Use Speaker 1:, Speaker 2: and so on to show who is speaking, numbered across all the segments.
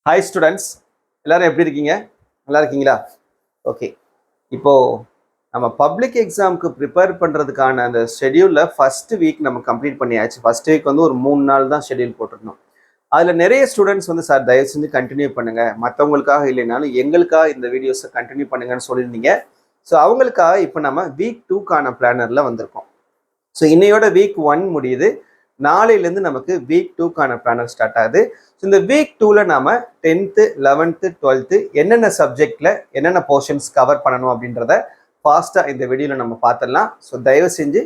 Speaker 1: Hi students, எல்லாரும் எப்படி இருக்கீங்க? நல்லா இருக்கீங்களா? ஓகே. இப்போ நம்ம பப்ளிக் எக்ஸாமுக்கு ப்ரிப்பேர் பண்ணுறதுக்கான அந்த ஷெடியூலில் ஃபஸ்ட்டு வீக் நம்ம கம்ப்ளீட் பண்ணியாச்சு. ஃபஸ்ட் வீக் வந்து ஒரு 3 நாள் தான் ஷெடியூல் போட்டிருந்தோம். அதில் நிறைய ஸ்டூடெண்ட்ஸ் வந்து சார் தயவு செஞ்சு கண்டினியூ பண்ணுங்கள், மற்றவங்களுக்காக இல்லைனாலும் எங்களுக்காக இந்த வீடியோஸை கண்டினியூ பண்ணுங்கன்னு சொல்லியிருந்தீங்க. ஸோ அவங்களுக்காக இப்போ நம்ம வீக் 2க்கான பிளானரில் வந்திருக்கோம். ஸோ இன்னையோட வீக் 1 முடியுது. நாளையிலேருந்து நமக்கு வீக் 2க்கான பிளானர் ஸ்டார்ட் ஆகுது. ஸோ இந்த வீக் 2ல் நாம் 10th 11th 12th என்னென்ன சப்ஜெக்டில் என்னென்ன போர்ஷன்ஸ் கவர் பண்ணணும் அப்படின்றத ஃபாஸ்ட்டாக இந்த வீடியோவில் நம்ம பார்த்துடலாம். ஸோ தயவு செஞ்சு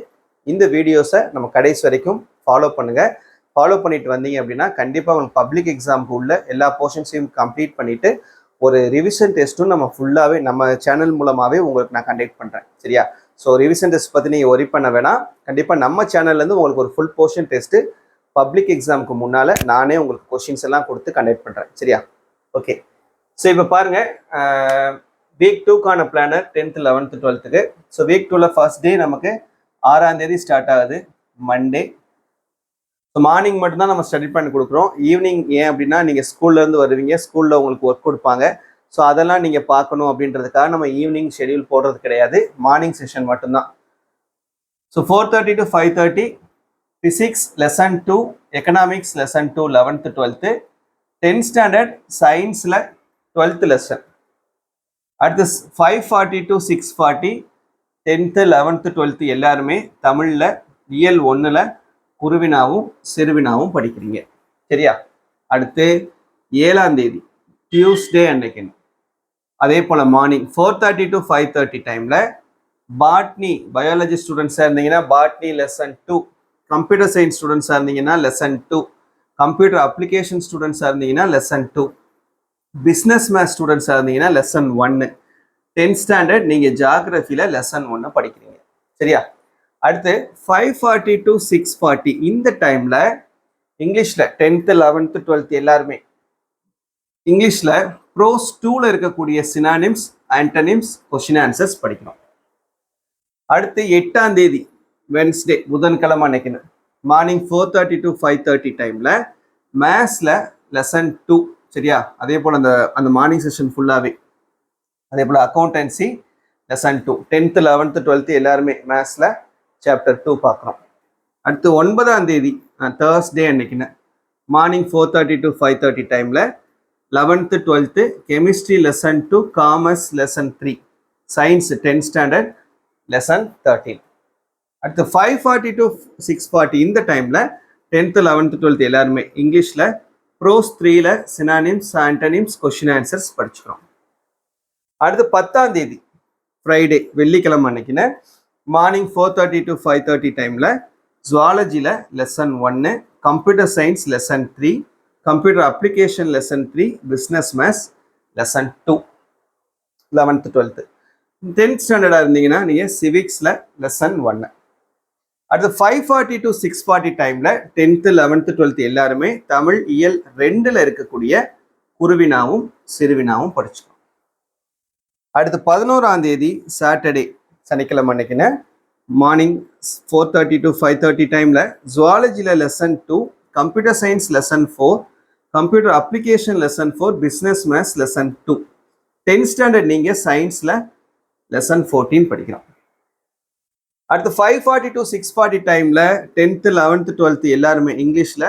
Speaker 1: இந்த வீடியோஸை நம்ம கடைசி வரைக்கும் ஃபாலோ பண்ணுங்கள். ஃபாலோ பண்ணிட்டு வந்தீங்க அப்படின்னா கண்டிப்பாக உங்களுக்கு பப்ளிக் எக்ஸாமுக்கு உள்ள எல்லா போர்ஷன்ஸையும் கம்ப்ளீட் பண்ணிவிட்டு ஒரு ரிவிஷன் டெஸ்ட்டும் நம்ம ஃபுல்லாகவே நம்ம சேனல் மூலமாகவே உங்களுக்கு நான் கண்டக்ட் பண்ணுறேன். சரியா? ஸோ ரிவிஷன் டெஸ்ட் பற்றி நீங்கள் ஒரி பண்ண வேணாம். கண்டிப்பாக நம்ம சேனல்லேருந்து உங்களுக்கு ஒரு ஃபுல் போர்ஷன் டெஸ்ட்டு பப்ளிக் எக்ஸாமுக்கு முன்னால் நானே உங்களுக்கு கொஷின்ஸ் எல்லாம் கொடுத்து கண்டக்ட் பண்ணுறேன். சரியா? ஓகே. ஸோ இப்போ பாருங்கள், வீக் 2க்கான planner 10th 11th 12th. So week 2ல் ஃபர்ஸ்ட் டே நமக்கு 6ஆம் தேதி ஸ்டார்ட் ஆகுது, மண்டே. ஸோ மார்னிங் மட்டும்தான் நம்ம ஸ்டடி பண்ணி கொடுக்குறோம். ஈவினிங் ஏன் அப்படின்னா நீங்கள் ஸ்கூல்லேருந்து வருவீங்க, ஸ்கூலில் உங்களுக்கு ஒர்க் கொடுப்பாங்க. ஸோ அதெல்லாம் நீங்கள் பார்க்கணும் அப்படின்றதுக்காக நம்ம ஈவினிங் ஷெடியூல் போடுறது கிடையாது, மார்னிங் செஷன் மட்டும்தான். So 4:30 to 5:30 physics lesson 2, economics lesson 2 11th 12th, 10th standard சயின்ஸில் 12th லெசன். அடுத்து 5:40 to 6:40 10th 11th 12th எல்லாருமே தமிழில் இயல் 1ல் குருவினாவும் சிறுவினாவும் படிக்கிறீங்க. சரியா? அடுத்து 7ஆம் தேதி டியூஸ்டே அன்னைக்கு அதே போல் மார்னிங் 4:30 to 5:30 டைமில் பாட்னி பயாலஜி ஸ்டூடெண்ட்ஸாக இருந்தீங்கன்னா பாட்னி லெசன் 2, கம்ப்யூட்டர் சயின்ஸ் ஸ்டூடெண்ட்ஸாக இருந்தீங்கன்னா லெசன் 2, கம்ப்யூட்டர் அப்ளிகேஷன் ஸ்டூடெண்ட்ஸாக இருந்தீங்கன்னா லெசன் 2, பிஸ்னஸ் மேத்ஸ் ஸ்டூடெண்ட்ஸாக இருந்தீங்கன்னா லெசன் 1. 10th ஸ்டாண்டர்ட் நீங்கள் ஜாகிரஃபியில் லெசன் 1 படிக்கிறீங்க. சரியா? அடுத்து 5:40 to 6:40 இந்த டைமில் இங்கிலீஷில் 10th 11th 12th எல்லாருமே இங்கிலீஷில் ப்ரோஸ் 2ல் இருக்கக்கூடிய சினானிம்ஸ், ஆன்டனிம்ஸ், கொஸ்டின் ஆன்சர்ஸ் படிக்கணும். அடுத்து 8ஆம் தேதி வென்ஸ்டே புதன்கிழமை அன்னைக்குன்னு மார்னிங் 4:30 to 5:30 டைமில் மேத்ஸில் லெசன் 2. சரியா? அதே போல் அந்த மார்னிங் செஷன் ஃபுல்லாகவே அதே போல் accountancy lesson 2. 10th 11th 12th எல்லாருமே மேத்ஸில் சாப்டர் 2 பார்க்குறோம். அடுத்து 9ஆம் தேதி தேர்ஸ்டே அன்னைக்குன்னு மார்னிங் 4:30 to 5:30 டைமில் 11th 12th chemistry lesson 2, commerce lesson 3, science 10th standard lesson 13. அடுத்து 5:40 to 6:40 இந்த டைமில் 10th 11th 12th எல்லாருமே இங்கிலீஷில் ப்ரோஸ் 3ல் சினானிம்ஸ், ஆன்டனிம்ஸ், கொஸ்டின் ஆன்சர்ஸ் படிச்சுக்கிறோம். அடுத்து 10ஆம் தேதி ஃப்ரைடே வெள்ளிக்கிழமை அன்னைக்குன்னு மார்னிங் 4:30 to 5:30 டைமில் ஜுவாலஜியில் lesson 1, computer science lesson 3, computer application lesson 3, business maths lesson 2 11th 12th. 10th ஸ்டாண்டர்டாக இருந்தீங்கன்னா நீங்கள் சிவிக்ஸில் லெசன் 1. அடுத்து 5:40 to 6:40 டைமில் 10th 11th 12th எல்லாருமே தமிழ் இயல் 2ல் இருக்கக்கூடிய குருவினாவும் சிறுவினாவும் படிச்சுக்கணும். அடுத்து 11ஆம் தேதி சாட்டர்டே சனிக்கிழமை அன்னைக்குன்னு மார்னிங் 4:30 to 5:30 டைமில் ஜுவாலஜியில் lesson 2, computer science lesson 4, computer application lesson 4, business maths lesson 2. 10th standard நீங்கள் சயின்ஸில் லெசன் 14 படிக்கிறோம். அடுத்து 5:40 to 6:40 டைமில் 10th 11th 12th எல்லாருமே இங்கிலீஷில்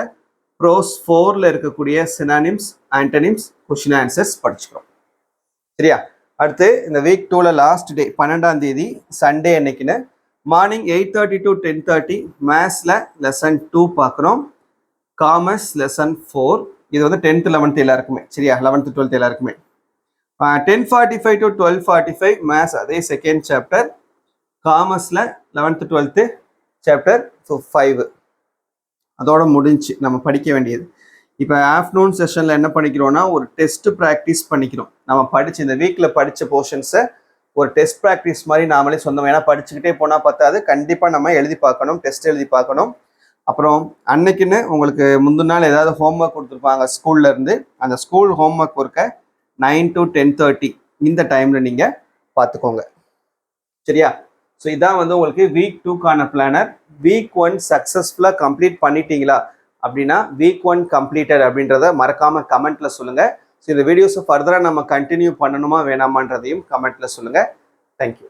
Speaker 1: ப்ரோஸ் 4ல் இருக்கக்கூடிய சினானிம்ஸ், ஆன்டனிம்ஸ், கொஸ்டின் ஆன்சர்ஸ் படிச்சுக்கிறோம். சரியா? அடுத்து இந்த வீக் 2ல் லாஸ்ட் டே 12ஆம் தேதி சண்டே அன்னைக்குன்னு மார்னிங் 8:30 to 10:30 மேத்ஸில் லெசன் 2 பார்க்குறோம், காமர்ஸ் லெசன் 4. இது வந்து 10th 11th எல்லாருக்குமே. சரியா? 11th 12th எல்லாருக்குமே. 10:45 to 12:45 மேத்ஸ் அதே செகண்ட் சாப்டர், காமர்ஸில் 11th 12th சாப்டர் 5. அதோட முடிஞ்சு நம்ம படிக்க வேண்டியது. இப்போ ஆஃப்டர்நூன் செஷனில் என்ன பண்ணிக்கிறோன்னா ஒரு டெஸ்ட் ப்ராக்டிஸ் பண்ணிக்கிறோம். நம்ம படித்து இந்த வீக்கில் படித்த போர்ஷன்ஸை ஒரு டெஸ்ட் ப்ராக்டிஸ் மாதிரி நாமளே சொந்தம். ஏன்னா படிச்சுக்கிட்டே போனால் பார்த்தாது, கண்டிப்பாக நம்ம எழுதி பார்க்கணும், டெஸ்ட் எழுதி பார்க்கணும். அப்புறம் அன்னைக்குன்னு உங்களுக்கு முந்தின நாள் ஏதாவது ஹோம்ஒர்க் கொடுத்துருப்பாங்க ஸ்கூல்லேருந்து, அந்த ஸ்கூல் ஹோம்ஒர்க் ஒர்க்கை 9 to 10:30 இந்த டைமில் நீங்கள் பார்த்துக்கோங்க. சரியா? ஸோ இதான் வந்து உங்களுக்கு வீக் 2க்கான பிளானர். வீக் 1 சக்ஸஸ்ஃபுல்லாக கம்ப்ளீட் பண்ணிட்டீங்களா அப்படின்னா வீக் 1 கம்ப்ளீட்டட் அப்படின்றத மறக்காமல் கமெண்ட்டில் சொல்லுங்கள். ஸோ இந்த வீடியோஸை ஃபர்தராக நம்ம கண்டினியூ பண்ணணுமா வேணாமான்றதையும் கமெண்ட்டில் சொல்லுங்கள். தேங்க்யூ.